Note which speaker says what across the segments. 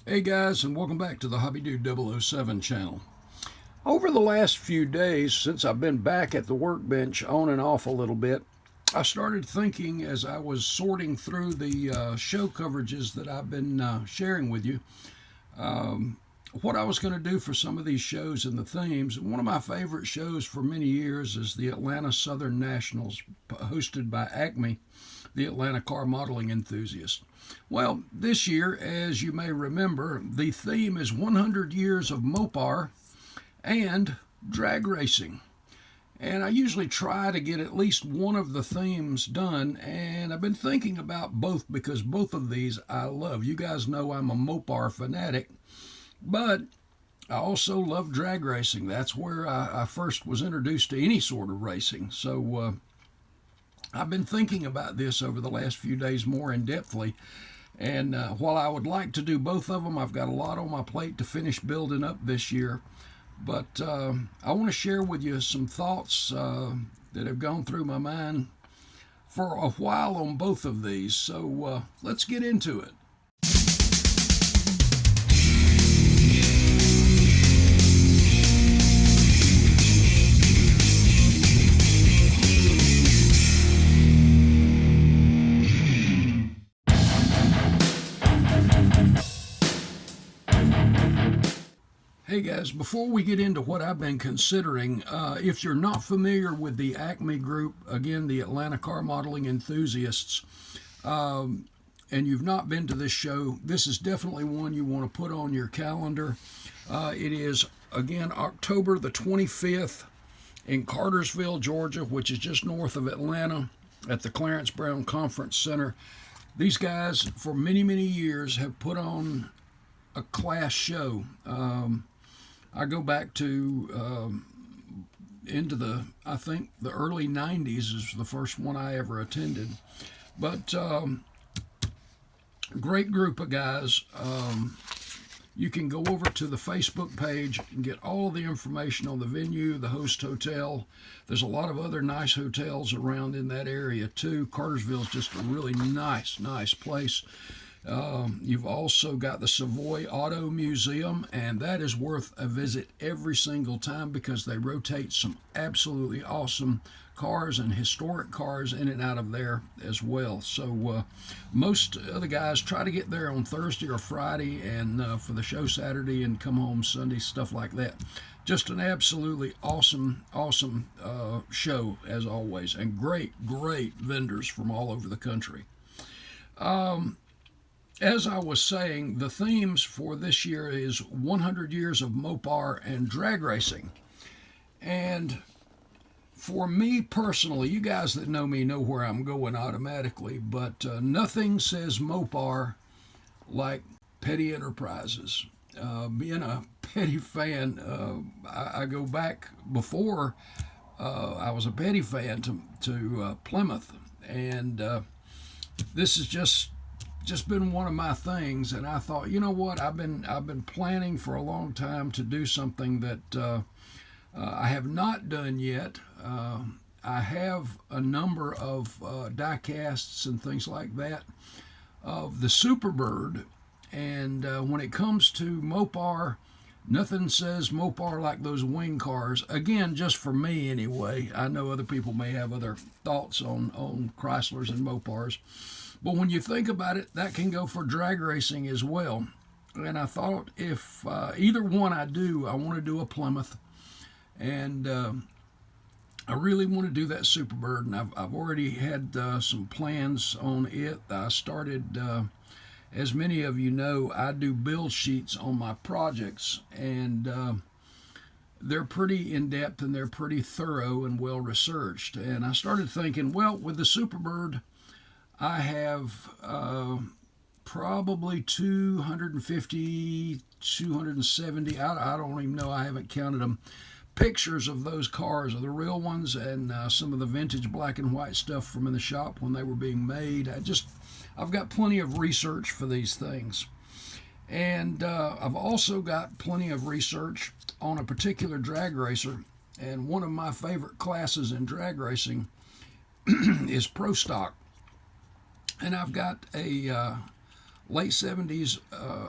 Speaker 1: Hey guys, and welcome back to the Hobby Dude 007 channel. Over the last few days, since I've been back at the workbench on and off a little bit, I started thinking as I was sorting through the show coverages that I've been sharing with you, what I was going to do for some of these shows and the themes. One of my favorite shows for many years is the Atlanta Southern Nationals, hosted by ACME, the Atlanta car modeling enthusiast. Well, this year, as you may remember, the theme is 100 years of Mopar and drag racing. And I usually try to get at least one of the themes done, and I've been thinking about both because both of these I love. You guys know I'm a Mopar fanatic, but I also love drag racing. That's where I first was introduced to any sort of racing. So I've been thinking about this over the last few days more in depthly. And while I would like to do both of them, I've got a lot on my plate to finish building up this year. But I want to share with you some thoughts that have gone through my mind for a while on both of these. So let's get into it. Hey guys, before we get into what I've been considering, if you're not familiar with the ACME group, again, the Atlanta Car Modeling Enthusiasts, and you've not been to this show, this is definitely one you want to put on your calendar. It is, again, October the 25th in Cartersville, Georgia, which is just north of Atlanta at the Clarence Brown Conference Center. These guys, for many, many years, have put on a class show. I go back to into I think the early 90s is the first one I ever attended. But great group of guys. You can go over to the Facebook page and get all of the information on the venue, the host hotel. There's a lot of other nice hotels around in that area too. Cartersville is just a really nice place. You've also got the Savoy Auto Museum, and that is worth a visit every single time because they rotate some absolutely awesome cars and historic cars in and out of there as well. So most of the guys try to get there on Thursday or Friday and for the show Saturday and come home Sunday, stuff like that. Just an absolutely awesome show as always, and great vendors from all over the country. As I was saying, the themes for this year is 100 years of Mopar and drag racing. And for me personally, you guys that know me know where I'm going automatically, but nothing says Mopar like Petty Enterprises. Being a Petty fan, I go back before I was a Petty fan to Plymouth, and this is just been one of my things, and I thought, you know what, I've been planning for a long time to do something that I have not done yet. I have a number of die casts and things like that of the Superbird, and when it comes to Mopar, nothing says Mopar like those wing cars. Again, just for me anyway. I know other people may have other thoughts on Chryslers and Mopars. But when you think about it, that can go for drag racing as well. And I thought if either one I do, I want to do a Plymouth. And I really want to do that Superbird. And I've already had some plans on it. I started, as many of you know, I do build sheets on my projects. And they're pretty in-depth and they're pretty thorough and well-researched. And I started thinking, well, with the Superbird, I have probably 250, 270, I don't even know, I haven't counted them, pictures of those cars, of the real ones, and some of the vintage black and white stuff from in the shop when they were being made. I've got plenty of research for these things. And I've also got plenty of research on a particular drag racer, and one of my favorite classes in drag racing is Pro Stock. And I've got a late 70s,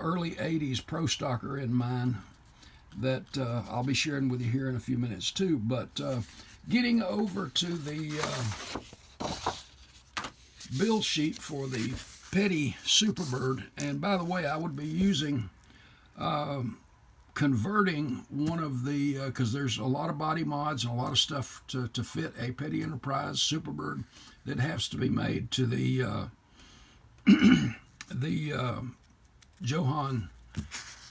Speaker 1: early 80s Pro Stocker in mine that I'll be sharing with you here in a few minutes too. But getting over to the build sheet for the Petty Superbird, and by the way, I would be using converting one of the, because there's a lot of body mods and a lot of stuff to fit a Petty Enterprise Superbird that has to be made to the the Johan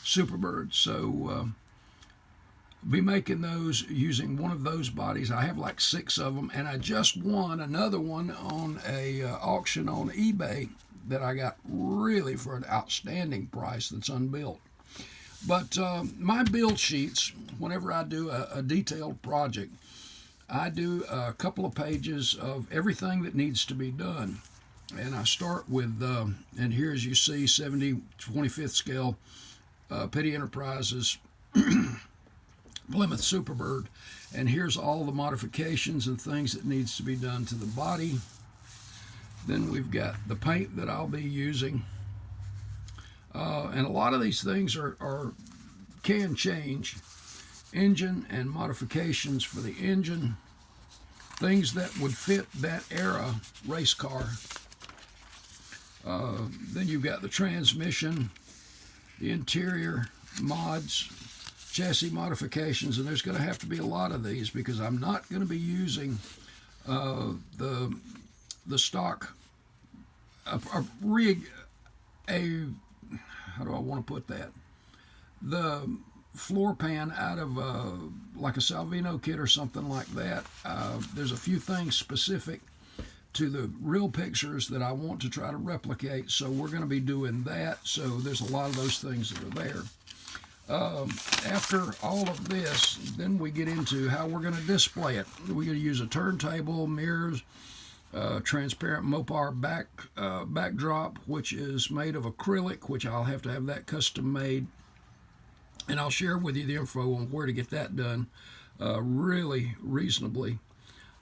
Speaker 1: Superbird. So be making those using one of those bodies. I have like 6 of them, and I just won another one on a auction on eBay that I got really for an outstanding price that's unbuilt. But my build sheets, whenever I do a detailed project, I do a couple of pages of everything that needs to be done. And I start with, and here as you see, 70/25th scale Petty Enterprises Plymouth Superbird. And here's all the modifications and things that needs to be done to the body. Then we've got the paint that I'll be using. And a lot of these things can change. Engine and modifications for the engine. Things that would fit that era race car. Then you've got the transmission, the interior mods, chassis modifications, and there's going to have to be a lot of these because I'm not going to be using the stock how do I want to put that? The floor pan out of like a Salvino kit or something like that. There's a few things specific to the real pictures that I want to try to replicate, so we're going to be doing that. So there's a lot of those things that are there. After all of this, then we get into how we're going to display it. We're going to use a turntable, mirrors, transparent Mopar backdrop, which is made of acrylic, which I'll have to have that custom made. And I'll share with you the info on where to get that done really reasonably.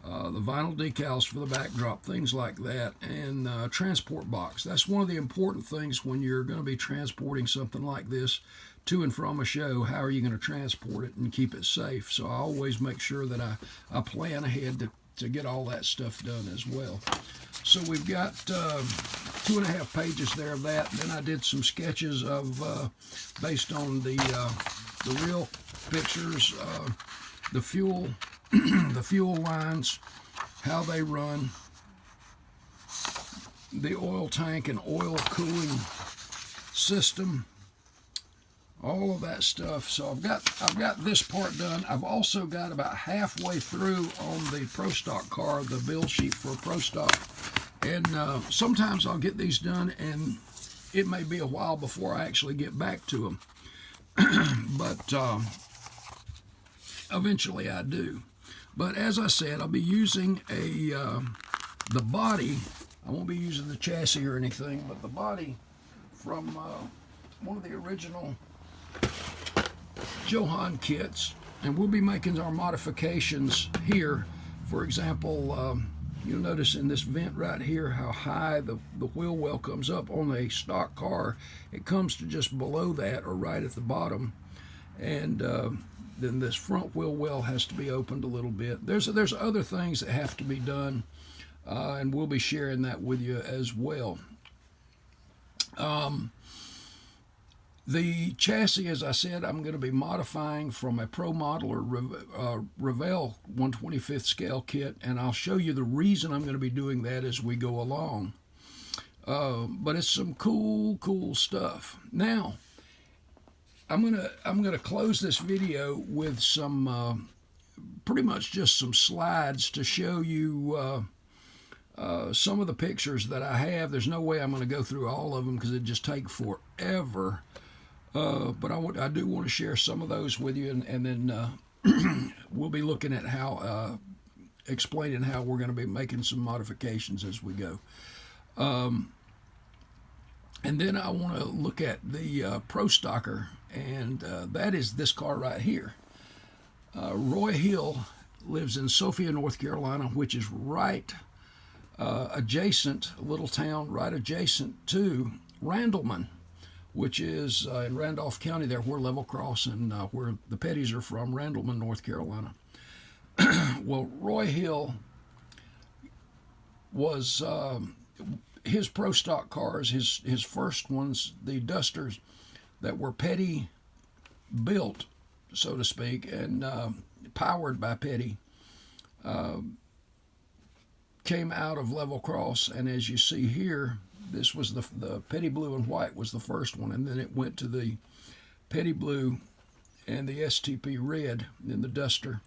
Speaker 1: The vinyl decals for the backdrop, things like that, and transport box. That's one of the important things when you're going to be transporting something like this to and from a show. How are you going to transport it and keep it safe? So I always make sure that I plan ahead to get all that stuff done as well. So we've got 2.5 pages there of that. Then I did some sketches of based on the real pictures, the fuel the fuel lines, how they run, the oil tank and oil cooling system, all of that stuff. So I've got this part done. I've also got about halfway through on the Pro Stock car, the build sheet for Pro Stock. And sometimes I'll get these done and it may be a while before I actually get back to them. But eventually I do. But as I said, I'll be using the body. I won't be using the chassis or anything, but the body from one of the original Johan kits. And we'll be making our modifications here. For example, you'll notice in this vent right here how high the wheel well comes up. On a stock car, it comes to just below that or right at the bottom. And then this front wheel well has to be opened a little bit. There's other things that have to be done, and we'll be sharing that with you as well. The chassis, as I said, I'm going to be modifying from a Pro Model or Revell 1/25th scale kit, and I'll show you the reason I'm going to be doing that as we go along. But it's some cool stuff. Now, I'm gonna close this video with some pretty much just some slides to show you some of the pictures that I have. There's no way I'm going to go through all of them because it'd just take forever. But I do want to share some of those with you, and then we'll be looking at how explaining how we're going to be making some modifications as we go. And then I want to look at the Pro Stocker, and that is this car right here. Roy Hill lives in Sophia, North Carolina, which is right adjacent, a little town right adjacent to Randleman, which is in Randolph County there, where Level Cross and where the Pettys are from, Randleman, North Carolina. Well, Roy Hill was his pro stock cars, his first ones, the Dusters that were Petty built, so to speak, and powered by Petty, came out of Level Cross. And as you see here, this was the Petty Blue and White was the first one, and then it went to the Petty Blue and the STP Red, then the Duster.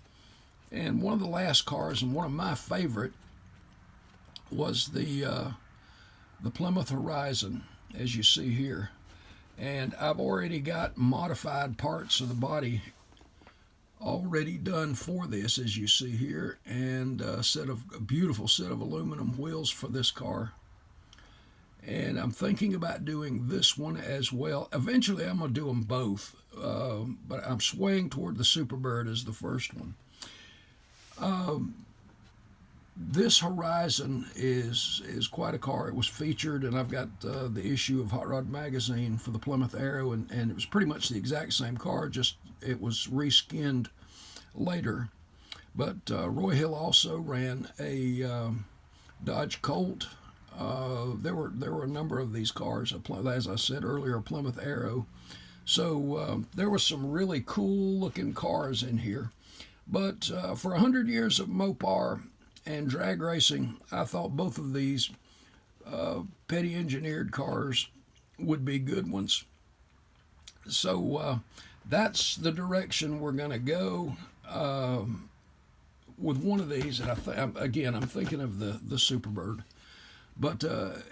Speaker 1: And one of the last cars, and one of my favorite, was the Plymouth Horizon, as you see here. And I've already got modified parts of the body already done for this, as you see here, and a beautiful set of aluminum wheels for this car. And I'm thinking about doing this one as well. Eventually I'm going to do them both, but I'm swaying toward the Superbird as the first one. This Horizon is quite a car. It was featured, and I've got the issue of Hot Rod Magazine for the Plymouth Arrow, and it was pretty much the exact same car, just it was reskinned later. But Roy Hill also ran a Dodge Colt. There were a number of these cars, as I said earlier, a Plymouth Arrow. So there were some really cool looking cars in here. But for 100 years of Mopar and drag racing, I thought both of these Petty engineered cars would be good ones. So that's the direction we're going to go with one of these. And I'm thinking of the Superbird. But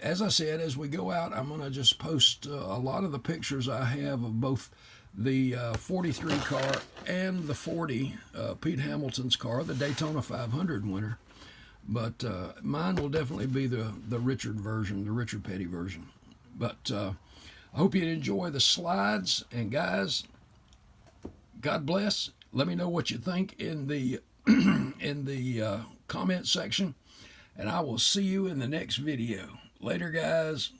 Speaker 1: as I said, as we go out, I'm going to just post a lot of the pictures I have of both the 43 car and the 40, Pete Hamilton's car, the Daytona 500 winner. But mine will definitely be the Richard version, the Richard Petty version. But I hope you enjoy the slides. And guys, God bless. Let me know what you think in the comment section. And I will see you in the next video. Later, guys.